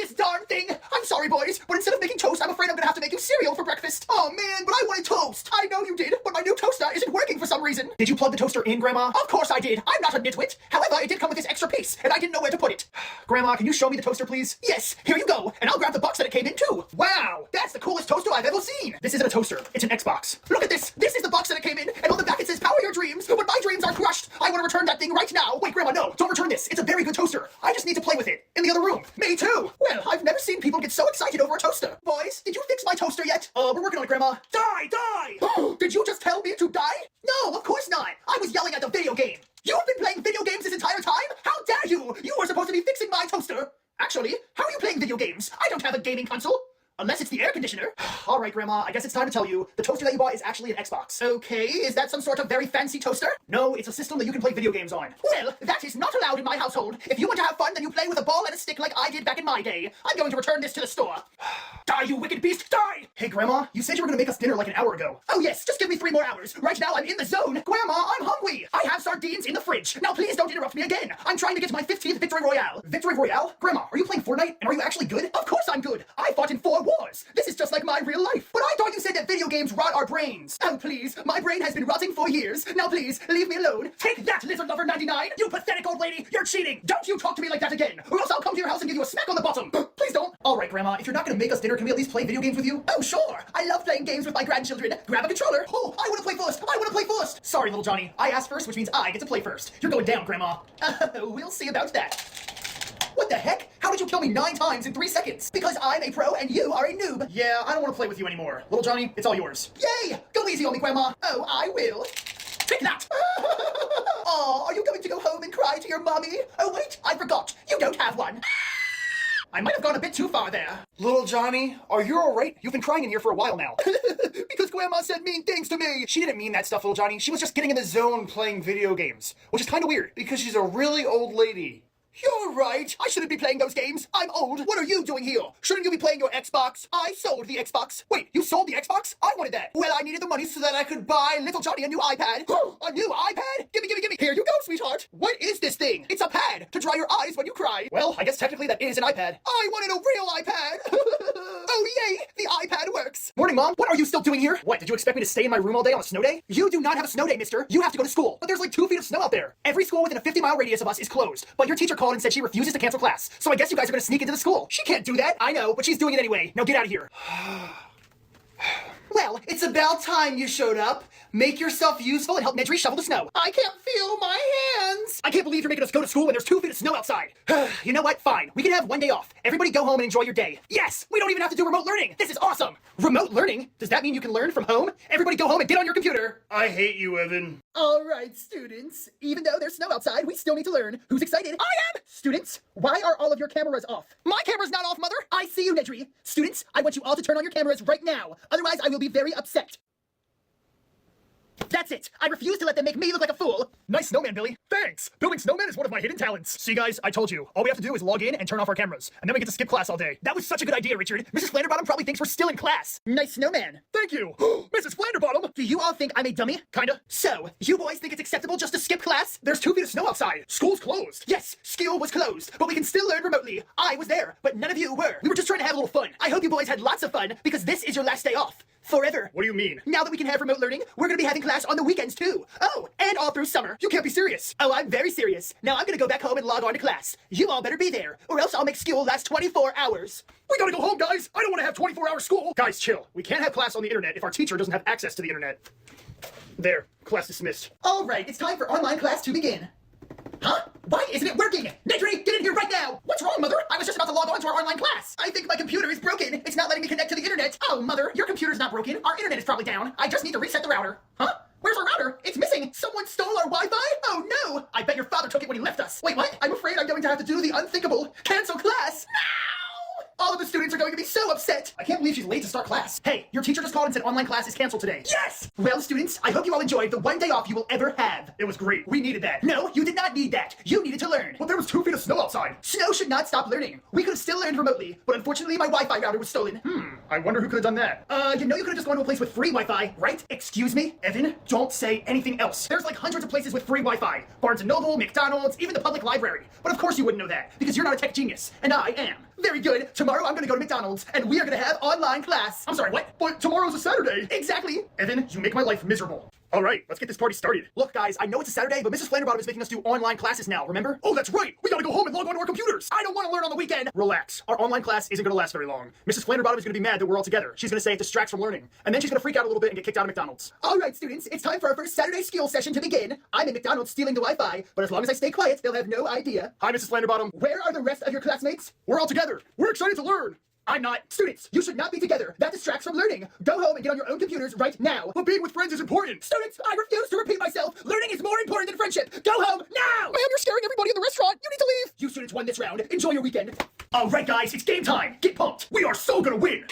this darn thing! I'm sorry, boys, but instead of making toast, I'm afraid I'm gonna have to make you cereal for breakfast. Oh man, but I wanted toast! I know you did, but my new toaster isn't working for some reason. Did you plug the toaster in, Grandma? Of course I did. I'm not a nitwit. However, it did come with this extra piece, and I didn't know where to put it. Grandma, can you show me the toaster, please? Yes, here you go, and I'll grab the box that it came in too. Wow, that's the coolest toaster I've ever seen. This isn't a toaster, it's an Xbox. Look at this. This is the box that it came in, and on the back it says power your dreams, but my dreams are crushed. I want to return that thing right now. Wait, Grandma, no, don't return this. It's a very good toaster. I just need to play with it. In the other room. Me too. Well, I've never seen people get so excited over a toaster. Boys, did you fix my toaster yet? We're working on it, Grandma. Die! Did you just tell me to die? No, of course not. I was yelling at the video game. You've been playing video games this entire time? How dare you? You were supposed to be fixing my toaster. Actually, how are you playing video games? I don't have a gaming console. Unless it's the air conditioner. All right, Grandma, I guess it's time to tell you. The toaster that you bought is actually an Xbox. Okay, is that some sort of very fancy toaster? No, it's a system that you can play video games on. Well, that is not allowed in my household. If you want to have fun, then you play with a ball and a stick like I did back in my day. I'm going to return this to the store. Die, you wicked beast, die! Hey, Grandma, you said you were gonna make us dinner like an hour ago. Oh yes, just give me 3 more hours. Right now I'm in the zone. Grandma, I'm hungry. I have sardines in the fridge. Now please don't interrupt me again. I'm trying to get to my 15th Victory Royale. Victory Royale? Grandma, are you playing Fortnite? And are you actually good? Of course I'm good. I fought in 4 wars. This is just like my real life. But I thought you said that video games rot our brains. Oh please, my brain has been rotting for years. Now please, leave me alone. Take that, Lizard Lover 99. You pathetic old lady, you're cheating. Don't you talk to me like that again, or else I'll come to your house and give you a smack on the bottom. Please don't. All right, Grandma, if you're not gonna make us dinner, can we at least play video games with you? Oh sure, I love playing games with my grandchildren. Grab a controller. Oh, I wanna play first. I wanna play first. Sorry, little Johnny. I asked first, which means I get to play first. You're going down, Grandma. We'll see about that. What the heck? How did you kill me 9 times in 3 seconds? Because I'm a pro and you are a noob. Yeah, I don't want to play with you anymore. Little Johnny, it's all yours. Yay! Go easy on me, Grandma. Oh, I will. Take that! Aw, are you going to go home and cry to your mommy? Oh wait, I forgot. You don't have one. I might have gone a bit too far there. Little Johnny, are you alright? You've been crying in here for a while now. Because Grandma said mean things to me. She didn't mean that stuff, little Johnny. She was just getting in the zone playing video games, which is kind of weird because she's a really old lady. You're right. I shouldn't be playing those games. I'm old. What are you doing here? Shouldn't you be playing your Xbox? I sold the Xbox. Wait, you sold the Xbox? I wanted that. Well, I needed the money so that I could buy little Johnny a new iPad. A new iPad? Gimme. Here you go, sweetheart. What is this thing? It's a pad to dry your eyes when you cry. Well, I guess technically that is an iPad. I wanted a real iPad. Oh, yay. The iPad works. Morning, Mom. What are you still doing here? What, did you expect me to stay in my room all day on a snow day? You do not have a snow day, mister. You have to go to school. But there's like 2 feet of snow out there. Every school within a 50-mile radius of us is closed. But your teacher called and said she refuses to cancel class. So I guess you guys are gonna sneak into the school. She can't do that. I know, but she's doing it anyway. Now get out of here. Well, It's about time you showed up. Make yourself useful and help Nedry shovel the snow. I can't feel my hands. I can't believe you're making us go to school when there's 2 feet of snow outside. You know what? Fine. We can have 1 day off. Everybody go home and enjoy your day. Yes! We don't even have to do remote learning. This is awesome. Remote learning? Does that mean you can learn from home? Everybody go home and get on your computer. I hate you, Evan. All right, students. Even though there's snow outside, we still need to learn. Who's excited? I am! Students, why are all of your cameras off? My camera's not off, Mother. I see you, Nedry. Students, I want you all to turn on your cameras right now. Otherwise, I will be very upset. That's it. I refuse to let them make me look like a fool. Nice snowman, Billy. Thanks. Building snowmen is one of my hidden talents. See, guys, I told you. All we have to do is log in and turn off our cameras. And then we get to skip class all day. That was such a good idea, Richard. Mrs. Flanderbottom probably thinks we're still in class. Nice snowman. Thank you. Mrs. Flanderbottom. Do you all think I'm a dummy? Kinda. So, you boys think it's acceptable just to skip class? There's 2 feet of snow outside. School's closed. Yes, school was closed, but we can still learn remotely. I was there, but none of you were. We were just trying to have a little fun. I hope you boys had lots of fun, because this is your last day off. Forever. What do you mean? Now that we can have remote learning, we're gonna be having class on the weekends too. Oh, and all through summer. You can't be serious. Oh, I'm very serious. Now I'm gonna go back home and log on to class. You all better be there, or else I'll make school last 24 hours. We gotta go home, guys. I don't want to have 24-hour school. Guys, chill. We can't have class on the internet if our teacher doesn't have access to the internet. There, class dismissed. All right, it's time for online class to begin. Huh? Why isn't it working? Nedry, get in here right now! What's wrong, Mother? I was just about to log on to our online class. I think my computer is broken. It's not letting me connect to the internet. Oh, Mother, your computer's not broken. Our internet is probably down. I just need to reset the router. Huh? Where's our router? It's missing. Someone stole our Wi-Fi? Oh no! I bet your father took it when he left us. Wait, what? I'm afraid I'm going to have to do the unthinkable. Cancel class. No! All of the students are going to be so upset. I can't believe she's late to start class. Hey, your teacher just called and said online class is canceled today. Yes! Well, students, I hope you all enjoyed the 1 day off you will ever have. It was great. We needed that. No, you did not need that. You needed to learn. But there was 2 feet of snow outside. Snow should not stop learning. We could have still learned remotely, but unfortunately my Wi-Fi router was stolen. I wonder who could have done that. You know you could have just gone to a place with free Wi-Fi, right? Excuse me? Evan, don't say anything else. There's like hundreds of places with free Wi-Fi. Barnes & Noble, McDonald's, even the public library. But of course you wouldn't know that, because you're not a tech genius, and I am. Very good. Tomorrow I'm gonna go to McDonald's, and we are gonna have online class. I'm sorry, what? But tomorrow's a Saturday. Exactly. Evan, you make my life miserable. All right, let's get this party started. Look, guys, I know it's a Saturday, but Mrs. Flanderbottom is making us do online classes now, remember? Oh, that's right. We gotta go home and log on to our computers. I don't want to learn on the weekend. Relax. Our online class isn't gonna last very long. Mrs. Flanderbottom is gonna be mad that we're all together. She's gonna say it distracts from learning. And then she's gonna freak out a little bit and get kicked out of McDonald's. All right, students, it's time for our first Saturday skill session to begin. I'm in McDonald's stealing the Wi-Fi, but as long as I stay quiet, they'll have no idea. Hi, Mrs. Flanderbottom. Where are the rest of your classmates? We're all together. We're excited to learn. I'm not. Students, you should not be together. That distracts from learning. Go home and get on your own computers right now. But being with friends is important. Students, I refuse to repeat myself. Learning is more important than friendship. Go home now! Man, you're scaring everybody in the restaurant. You need to leave. You students won this round. Enjoy your weekend. All right, guys, it's game time. Get pumped. We are so gonna win.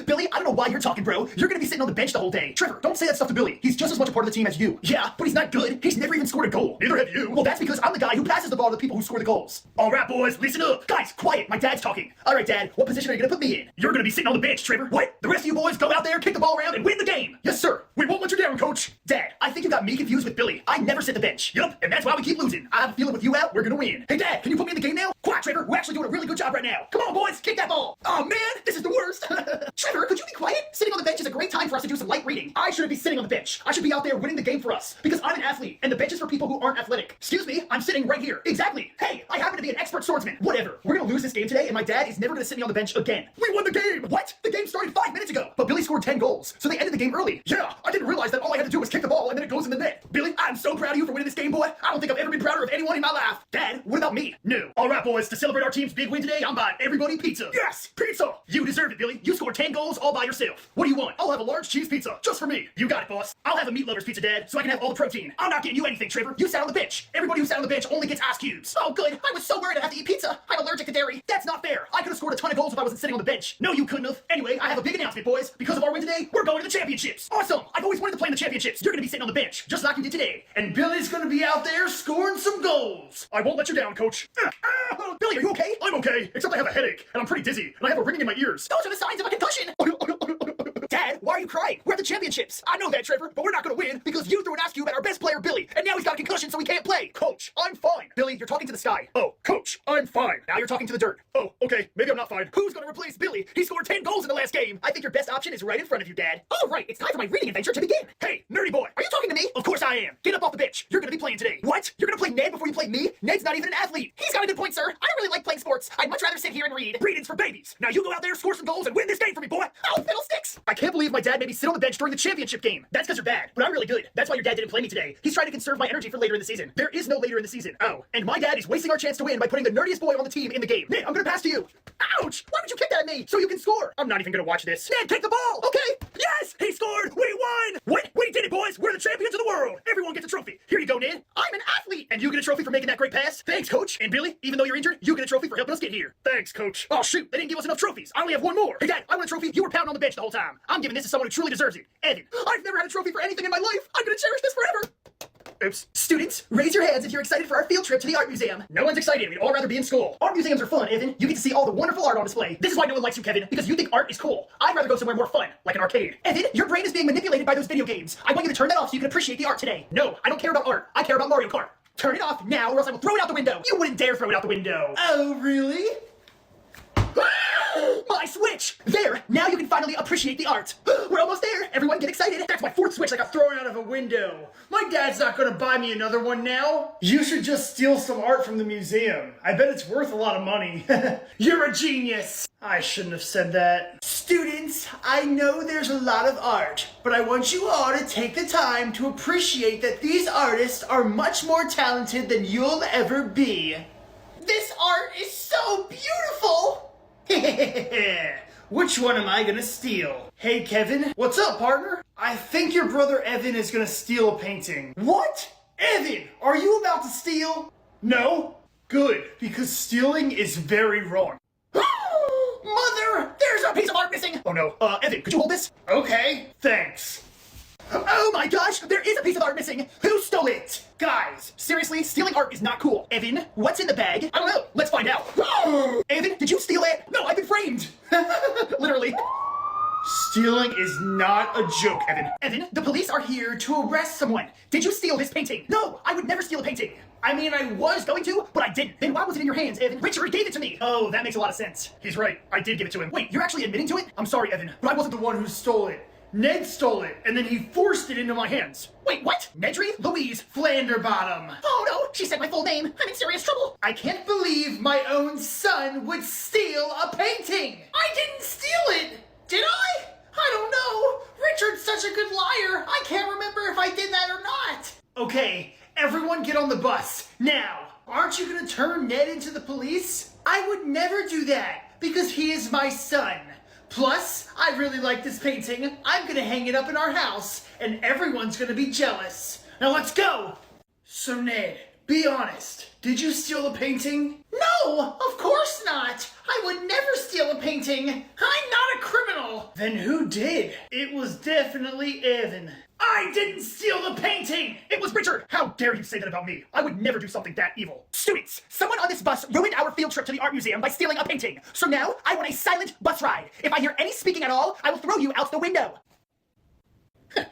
Billy, I don't know why you're talking, bro. You're gonna be sitting on the bench the whole day. Trevor, don't say that stuff to Billy. He's just as much a part of the team as you. Yeah, but he's not good. He's never even scored a goal. Neither have you. Well, that's because I'm the guy who passes the ball to the people who score the goals. All right, boys, listen up. Guys, quiet. My dad's talking. All right, Dad, what position are you gonna put me in? You're gonna be sitting on the bench, Trevor. What? The rest of you boys go out there, kick the ball around, and win the game. Yes, sir. We won't let you down, coach. Dad, I think you got me confused with Billy. I never sit the bench. Yup, and that's why we keep losing. I have a feeling with you out, we're gonna win. Hey, Dad, can you put me in the game now? Quiet, Trevor. We're actually doing a really good job right now. Come on, boys, kick that ball. Oh, man, this is the worst. Trevor, could you be quiet? Sitting on the bench is a great time for us to do some light reading. I shouldn't be sitting on the bench. I should be out there winning the game for us. Because I'm an athlete, and the bench is for people who aren't athletic. Excuse me, I'm sitting right here. Exactly. Hey, I happen to be an expert swordsman. Whatever. We're gonna lose this game today, and my dad is never gonna sit me on the bench again. We won the game. What? The game started 5 minutes ago. But Billy scored 10 goals, so they ended the game early. Yeah, I didn't realize that all I had to do was kick the ball, and then it goes in the net. Billy, I'm so proud of you for winning this game, boy. I don't think I've ever been prouder of anyone in my life. Dad, what about me? No. All right, boys, to celebrate our team's big win today, I'm buying everybody pizza. Yes! Pizza! You deserve it, Billy. You scored 10 goals all by yourself. What do you want? I'll have a large cheese pizza, just for me. You got it, boss. I'll have a meat lover's pizza, Dad, so I can have all the protein. I'm not getting you anything, Trevor. You sat on the bench. Everybody who sat on the bench only gets ice cubes. Oh, good. I was so worried I'd have to eat pizza. I'm allergic to dairy. That's not fair. I could have scored a ton of goals if I wasn't sitting on the bench. No, you couldn't have. Anyway, I have a big announcement, boys. Because of our win today, we're going to the championships. Awesome. I've always wanted to play in the championships. You're going to be sitting on the bench, just like you did today. And Billy's gonna be out there scoring some goals. I won't let you down, coach. Billy, are you okay? I'm okay, except I have a headache, and I'm pretty dizzy, and I have a ringing in my ears. Those are the signs of a concussion. Dad, why are you crying? We're at the championships. I know that, Trevor, but we're not going to win because you threw an ice cube at our best player, Billy, and now he's got a concussion, so he can't play. Coach, I'm fine. Billy, you're talking to the sky. Oh, coach, I'm fine. Now you're talking to the dirt. Oh, okay, maybe I'm not fine. Who's going to replace Billy? He scored 10 goals in the last game. I think your best option is right in front of you, Dad. All right, it's time for my reading adventure to begin. Hey, nerdy boy. Are you talking to me? Of course I am. Get up off the bench. You're going to be playing today. What? You're going to play Ned before you play me? Ned's not even an athlete. He's got a good point, sir. I don't really like playing sports. I'd much rather sit here and read. Reading's for babies. Now you go out there, score some goals, and win this game for me, boy. Oh, fiddlesticks. I can't believe my dad made me sit on the bench during the championship game. That's because you're bad, but I'm really good. That's why your dad didn't play me today. He's trying to conserve my energy for later in the season. There is no later in the season. Oh, and my dad is wasting our chance to win by putting the nerdiest boy on the team in the game. Ned, I'm gonna pass to you. Ouch! Why would you kick that at me? So you can score. I'm not even gonna watch this. Ned, take the ball! Okay! Yes! He scored! We won! What? We did it, boys! We're the champions of the world! Everyone gets a trophy. Here you go, Ned. I'm an athlete! And you get a trophy for making that great pass. Thanks, coach. And Billy, even though you're injured, you get a trophy for helping us get here. Thanks, coach. Oh, shoot. They didn't give us enough trophies. I only have one more. Hey, Dad, I want a trophy. You were pounding on the bench the whole time. I'm giving this to someone who truly deserves it. Evan. I've never had a trophy for anything in my life. I'm gonna cherish this forever. Oops. Students, raise your hands if you're excited for our field trip to the art museum. No one's excited. We'd all rather be in school. Art museums are fun, Evan. You get to see all the wonderful art on display. This is why no one likes you, Kevin, because you think art is cool. I'd rather go somewhere more fun, like an arcade. Evan, your brain is being manipulated by those video games. I want you to turn that off so you can appreciate the art today. No, I don't care about art. I care about Mario Kart. Turn it off now or else I will throw it out the window. You wouldn't dare throw it out the window. Oh, really? My Switch! There, now you can finally appreciate the art. We're almost there. Everyone get excited. That's my fourth Switch I got thrown out of a window. My dad's not gonna buy me another one now. You should just steal some art from the museum. I bet it's worth a lot of money. You're a genius. I shouldn't have said that. Students, I know there's a lot of art, but I want you all to take the time to appreciate that these artists are much more talented than you'll ever be. This art is so beautiful! Which one am I gonna steal? Hey Kevin, what's up, partner? I think your brother Evan is gonna steal a painting. What? Evan, are you about to steal? No? Good, because stealing is very wrong. Mother, there's a piece of art missing! Oh no, Evan, could you hold this? Okay, thanks. Oh my gosh, there is a piece of art missing! Who stole it? Guys, seriously, stealing art is not cool. Evan, what's in the bag? I don't know, let's find out. Evan, did you steal it? No, I've been framed! Literally. Stealing is not a joke, Evan. Evan, the police are here to arrest someone. Did you steal this painting? No, I would never steal a painting. I mean, I was going to, but I didn't. Then why was it in your hands, Evan? Richard gave it to me. Oh, that makes a lot of sense. He's right. I did give it to him. Wait, you're actually admitting to it? I'm sorry, Evan, but I wasn't The one who stole it. Ned stole it, and then he forced it into my hands. Wait, what? Nedry Louise. Flanderbottom. Oh no, she said my full name. I'm in serious trouble. I can't believe my own son would steal a painting. I didn't steal it. Did I? I don't know. Richard's such a good liar. I can't remember if I did that or not. Okay, everyone get on the bus. Now, aren't you gonna turn Ned into the police? I would never do that, because he is my son. Plus, I really like this painting. I'm gonna hang it up in our house, and everyone's gonna be jealous. Now let's go! So Ned, be honest. Did you steal a painting? No, of course not. I would never steal a painting. I'm not a criminal. Then who did? It was definitely Evan. I didn't steal the painting! It was Richard! How dare you say that about me? I would never do something that evil. Students, someone on this bus ruined our field trip to the art museum by stealing a painting. So now, I want a silent bus ride. If I hear any speaking at all, I will throw you out the window.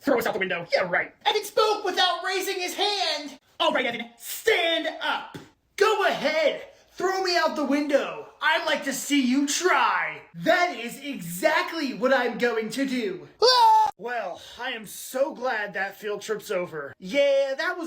Throw us out the window. Yeah, right. Evan spoke without raising his hand! All right, Evan. Stand up! Go ahead! Throw me out the window! I'd like to see you try! That is exactly what I'm going to do! Well, I am so glad that field trip's over. Yeah, that was